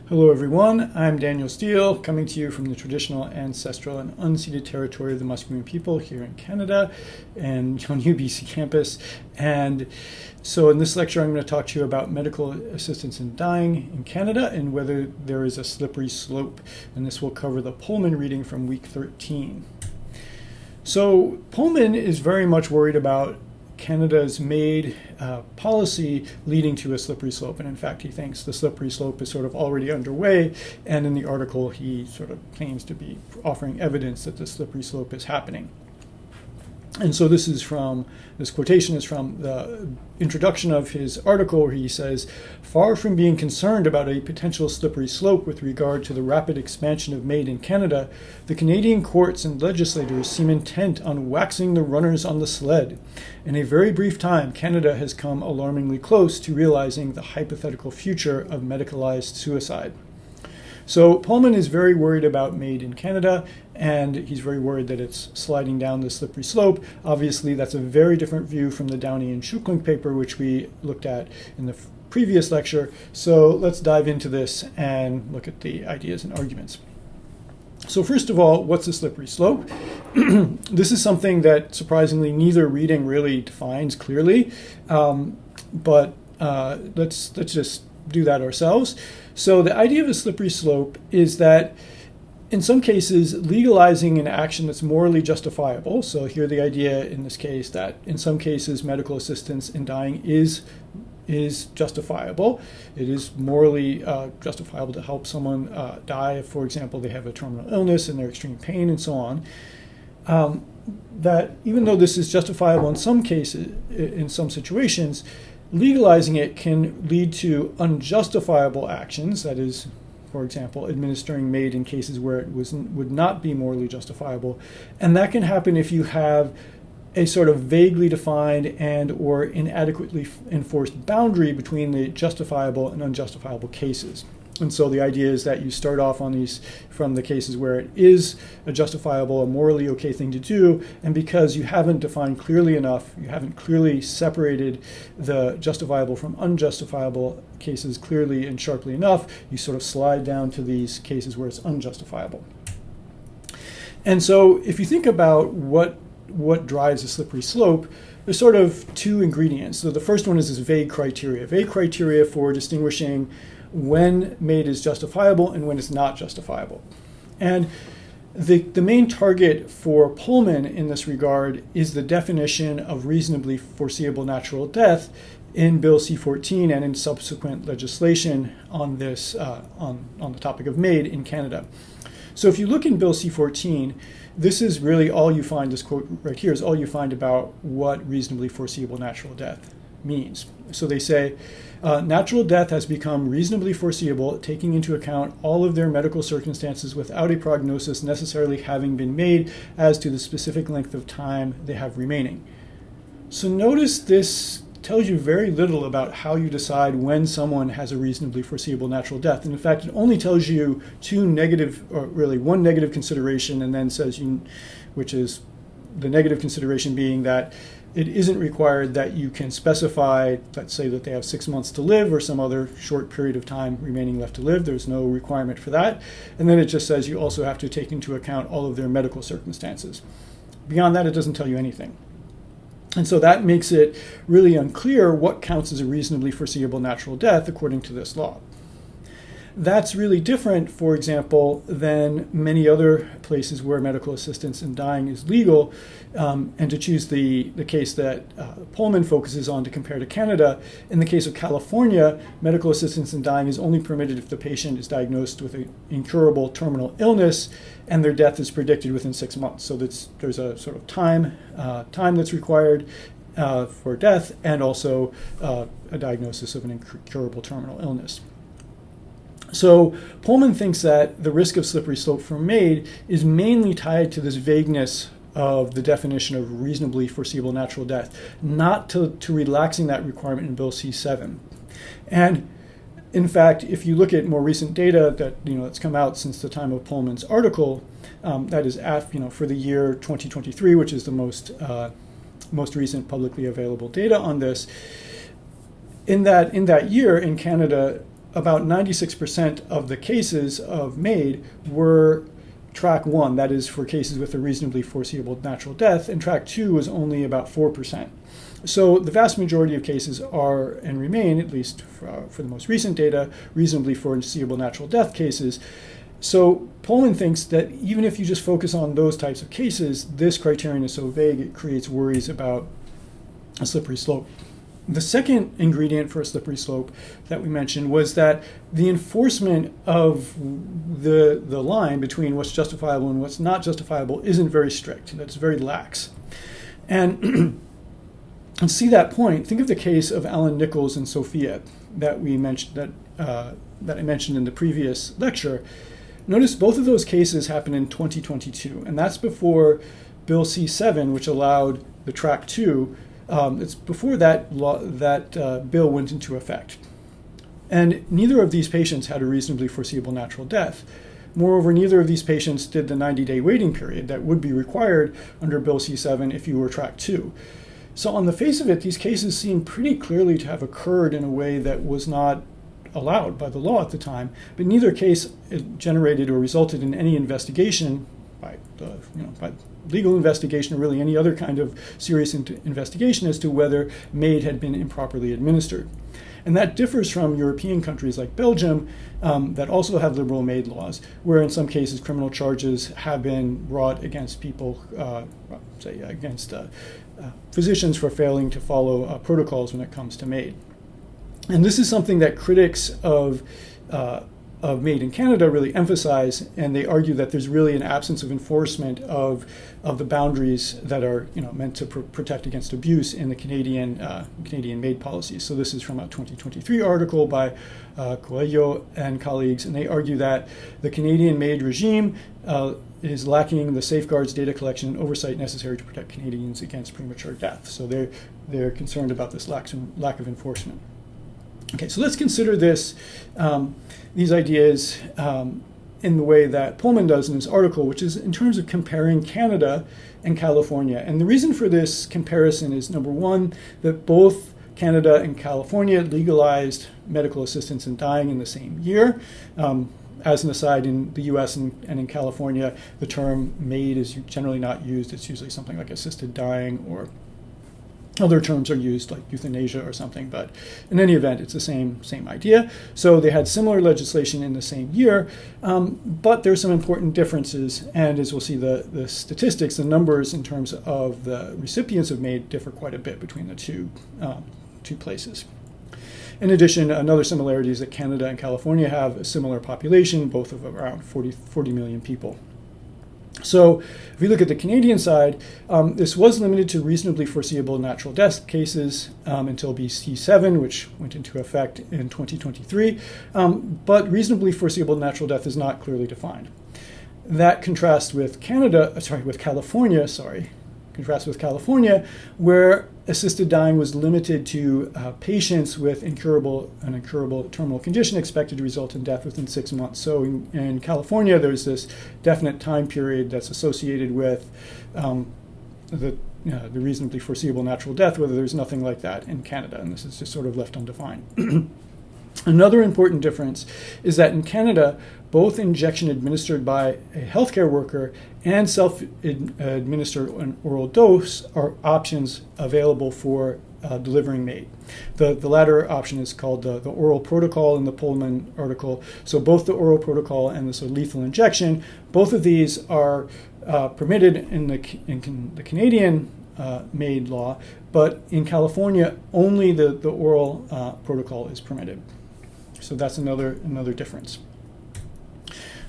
Hello everyone, I'm Daniel Steele, coming to you from the traditional, ancestral, and unceded territory of the Musqueam people here in Canada and on UBC campus. And so in this lecture I'm going to talk to you about medical assistance in dying in Canada and whether there is a slippery slope. And this will cover the Pullman reading from week 13. So Pullman is very much worried about Canada's MAID policy leading to a slippery slope. And in fact, he thinks the slippery slope is sort of already underway. And in the article, he sort of claims to be offering evidence that the slippery slope is happening. And so this quotation is from the introduction of his article where he says, "Far from being concerned about a potential slippery slope with regard to the rapid expansion of MAID in Canada, the Canadian courts and legislators seem intent on waxing the runners on the sled. In a very brief time, Canada has come alarmingly close to realizing the hypothetical future of medicalized suicide." So Pullman is very worried about MAID in Canada, and he's very worried that it's sliding down the slippery slope. Obviously, that's a very different view from the Downey and Schuchling paper, which we looked at in the previous lecture. So let's dive into this and look at the ideas and arguments. So first of all, what's a slippery slope? This is something that surprisingly neither reading really defines clearly, but let's just do that ourselves. So the idea of a slippery slope is that in some cases, legalizing an action that's morally justifiable, so here the idea in this case that in some cases medical assistance in dying is justifiable. It is morally justifiable to help someone die if, for example, they have a terminal illness and they're extreme pain and so on. That even though this is justifiable in some cases, in some situations, legalizing it can lead to unjustifiable actions, that is, for example, administering MAID in cases where it would not be morally justifiable. And that can happen if you have a sort of vaguely defined and or inadequately enforced boundary between the justifiable and unjustifiable cases. And so the idea is that you start off on these from the cases where it is a justifiable, a morally okay thing to do, and because you haven't defined clearly enough, you haven't clearly separated the justifiable from unjustifiable cases clearly and sharply enough, you sort of slide down to these cases where it's unjustifiable. And so if you think about what drives a slippery slope, there's sort of two ingredients. So the first one is this vague criteria for distinguishing when MAID is justifiable and when it's not justifiable. And the main target for Pullman in this regard is the definition of reasonably foreseeable natural death in Bill C-14 and in subsequent legislation on this on the topic of MAID in Canada. So if you look in Bill C-14, this is really all you find, this quote right here is all you find about what reasonably foreseeable natural death means. So they say, natural death has become reasonably foreseeable, taking into account all of their medical circumstances without a prognosis necessarily having been made as to the specific length of time they have remaining. So notice this tells you very little about how you decide when someone has a reasonably foreseeable natural death. And in fact, it only tells you one negative consideration, and then says which is the negative consideration being that it isn't required that you can specify, let's say that they have 6 months to live or some other short period of time remaining left to live. There's no requirement for that. And then it just says you also have to take into account all of their medical circumstances. Beyond that, it doesn't tell you anything. And so that makes it really unclear what counts as a reasonably foreseeable natural death according to this law. That's really different, for example, than many other places where medical assistance in dying is legal. And to choose the case that Pullman focuses on to compare to Canada, in the case of California, medical assistance in dying is only permitted if the patient is diagnosed with an incurable terminal illness and their death is predicted within 6 months. So there's a sort of time that's required for death and also a diagnosis of an incurable terminal illness. So Pullman thinks that the risk of slippery slope from MAID is mainly tied to this vagueness of the definition of reasonably foreseeable natural death, not to relaxing that requirement in Bill C-7. And in fact, if you look at more recent data that's come out since the time of Pullman's article, that is for the year 2023, which is the most recent publicly available data on this, in that year in Canada, about 96% of the cases of MAID were track 1, that is for cases with a reasonably foreseeable natural death, and track 2 was only about 4%. So the vast majority of cases are and remain, at least for the most recent data, reasonably foreseeable natural death cases. So Pullman thinks that even if you just focus on those types of cases, this criterion is so vague it creates worries about a slippery slope. The second ingredient for a slippery slope that we mentioned was that the enforcement of the line between what's justifiable and what's not justifiable isn't very strict. That's very lax. And to see that point, think of the case of Alan Nichols and Sophia that we mentioned that I mentioned in the previous lecture. Notice both of those cases happened in 2022, and that's before Bill C-7, which allowed the track 2. It's before that bill went into effect. And neither of these patients had a reasonably foreseeable natural death. Moreover, neither of these patients did the 90-day waiting period that would be required under Bill C-7 if you were track 2. So on the face of it, these cases seem pretty clearly to have occurred in a way that was not allowed by the law at the time, but neither case generated or resulted in any investigation by legal investigation or really any other kind of serious investigation as to whether MAID had been improperly administered. And that differs from European countries like Belgium that also have liberal MAID laws, where in some cases criminal charges have been brought against people, against physicians for failing to follow protocols when it comes to MAID. And this is something that critics of MAID in Canada really emphasize, and they argue that there's really an absence of enforcement of the boundaries that are meant to protect against abuse in the Canadian MAID policies. So this is from a 2023 article by Coelho and colleagues, and they argue that the Canadian MAID regime is lacking the safeguards, data collection, and oversight necessary to protect Canadians against premature death. So they're concerned about this lack of enforcement. Okay, so let's consider these ideas in the way that Pullman does in his article, which is in terms of comparing Canada and California. And the reason for this comparison is, number one, that both Canada and California legalized medical assistance in dying in the same year. As an aside, in the US and in California, the term MAID is generally not used. It's usually something like assisted dying, or other terms are used like euthanasia or something, but in any event, it's the same idea. So they had similar legislation in the same year, but there's some important differences. And as we'll see, the statistics, the numbers in terms of the recipients of MAID differ quite a bit between the two places. In addition, another similarity is that Canada and California have a similar population, both of around 40 million people. So if we look at the Canadian side, this was limited to reasonably foreseeable natural death cases until BC7, which went into effect in 2023. But reasonably foreseeable natural death is not clearly defined. That contrasts with California, where assisted dying was limited to patients with an incurable terminal condition expected to result in death within 6 months. So in California, there's this definite time period that's associated with the reasonably foreseeable natural death, whether there's nothing like that in Canada, and this is just sort of left undefined. Another important difference is that in Canada, both injection administered by a healthcare worker and self-administered an oral dose are options available for delivering MAID. The latter option is called the oral protocol in the Pullman article. So both the oral protocol and the sort of lethal injection, both of these are permitted in the Canadian MAID law, but in California, only the oral protocol is permitted. So that's another difference.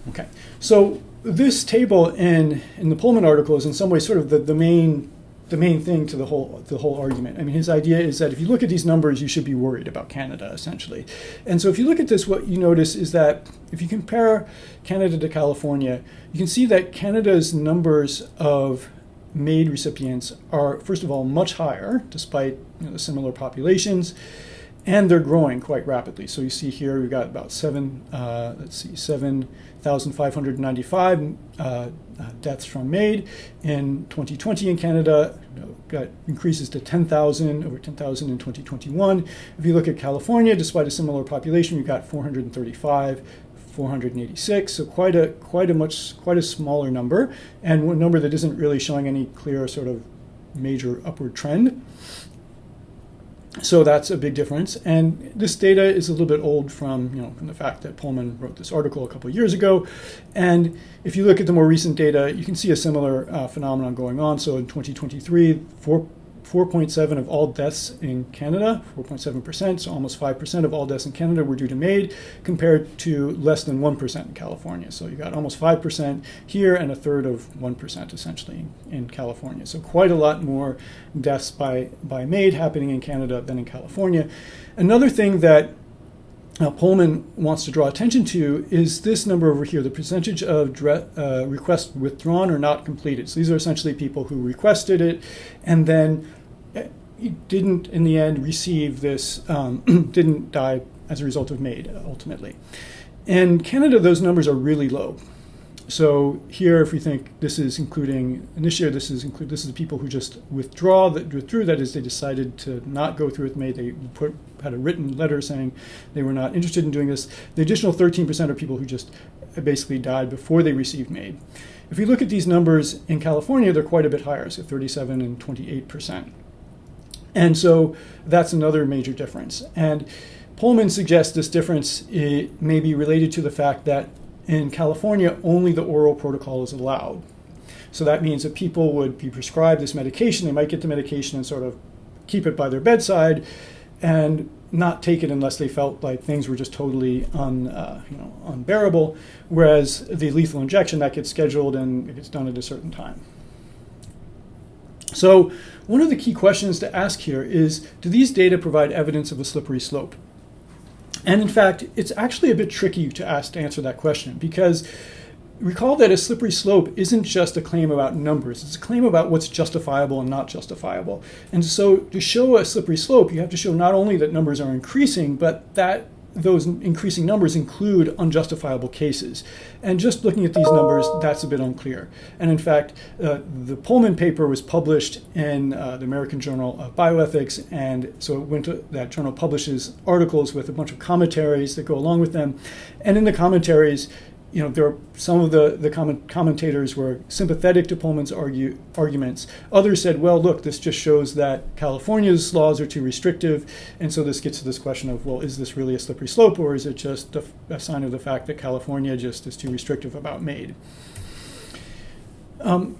Okay, so this table in the Pullman article is in some ways sort of the main thing to the whole argument. I mean, his idea is that if you look at these numbers, you should be worried about Canada, essentially. And so if you look at this, what you notice is that if you compare Canada to California, you can see that Canada's numbers of MAID recipients are, first of all, much higher, despite the similar populations. And they're growing quite rapidly. So you see here we've got about 7,595 deaths from MAID. In 2020 in Canada, got increases to 10,000, over 10,000 in 2021. If you look at California, despite a similar population, you've got 435, 486, so quite a smaller number, and one number that isn't really showing any clear sort of major upward trend. So that's a big difference, and this data is a little bit old from the fact that Pullman wrote this article a couple of years ago. And if you look at the more recent data, you can see a similar phenomenon going on. So in 2023, 4.7 of all deaths in Canada, 4.7%, so almost 5% of all deaths in Canada were due to MAID, compared to less than 1% in California. So you got almost 5% here and a third of 1% essentially in California. So quite a lot more deaths by MAID happening in Canada than in California. Another thing that Pullman wants to draw attention to is this number over here, the percentage of requests withdrawn or not completed. So these are essentially people who requested it and then didn't in the end receive this, didn't die as a result of MAID ultimately. In Canada, those numbers are really low. So here, if we think this is including initiator, this is the people who just withdrew. That is, they decided to not go through with MAID. They had a written letter saying they were not interested in doing this. The additional 13% are people who just basically died before they received MAID. If we look at these numbers in California, they're quite a bit higher, so 37 and 28%. And so that's another major difference. And Pullman suggests this difference may be related to the fact that in California, only the oral protocol is allowed. So that means that people would be prescribed this medication. They might get the medication and sort of keep it by their bedside and not take it unless they felt like things were just totally unbearable. Whereas the lethal injection, that gets scheduled and it gets done at a certain time. So one of the key questions to ask here is, do these data provide evidence of a slippery slope? And in fact, it's actually a bit tricky to answer that question, because recall that a slippery slope isn't just a claim about numbers. It's a claim about what's justifiable and not justifiable. And so to show a slippery slope, you have to show not only that numbers are increasing, but that those increasing numbers include unjustifiable cases. And just looking at these numbers, that's a bit unclear. And in fact, the Pullman paper was published in the American Journal of Bioethics, and so that journal publishes articles with a bunch of commentaries that go along with them. And in the commentaries, there are some of the commentators were sympathetic to Pullman's arguments. Others said, well, look, this just shows that California's laws are too restrictive. And so this gets to this question of, well, is this really a slippery slope, or is it just a sign of the fact that California just is too restrictive about MAID? In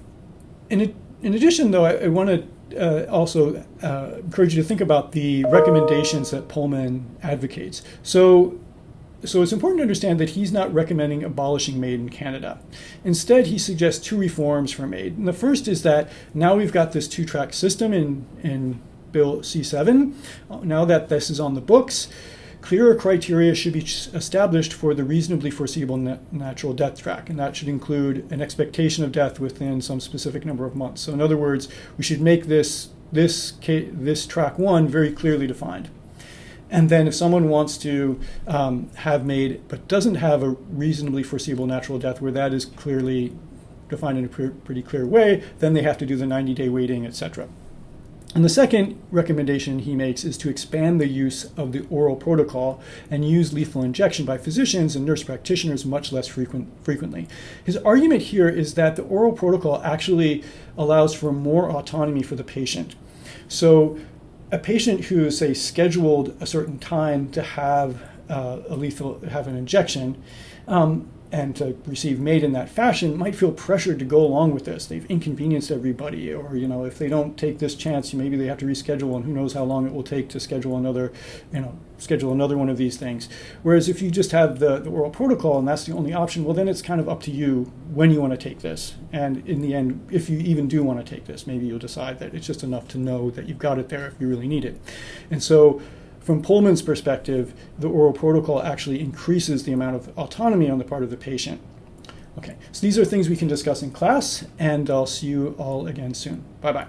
addition, though, I want to also encourage you to think about the recommendations that Pullman advocates. So it's important to understand that he's not recommending abolishing MAID in Canada. Instead, he suggests two reforms for MAID. And the first is that now we've got this two-track system in Bill C7. Now that this is on the books, clearer criteria should be established for the reasonably foreseeable natural death track. And that should include an expectation of death within some specific number of months. So in other words, we should make this track one very clearly defined. And then if someone wants to have MAID but doesn't have a reasonably foreseeable natural death where that is clearly defined in a pretty clear way, then they have to do the 90-day waiting, etc. And the second recommendation he makes is to expand the use of the oral protocol and use lethal injection by physicians and nurse practitioners much less frequently. His argument here is that the oral protocol actually allows for more autonomy for the patient. So a patient who, say, scheduled a certain time to have an injection and to receive MAID in that fashion might feel pressured to go along with this. They've inconvenienced everybody, or if they don't take this chance, maybe they have to reschedule, and who knows how long it will take to schedule another one of these things. Whereas if you just have the oral protocol and that's the only option, well, then it's kind of up to you when you want to take this. And in the end, if you even do want to take this, maybe you'll decide that it's just enough to know that you've got it there if you really need it. And so from Pullman's perspective, the oral protocol actually increases the amount of autonomy on the part of the patient. Okay, so these are things we can discuss in class, and I'll see you all again soon. Bye-bye.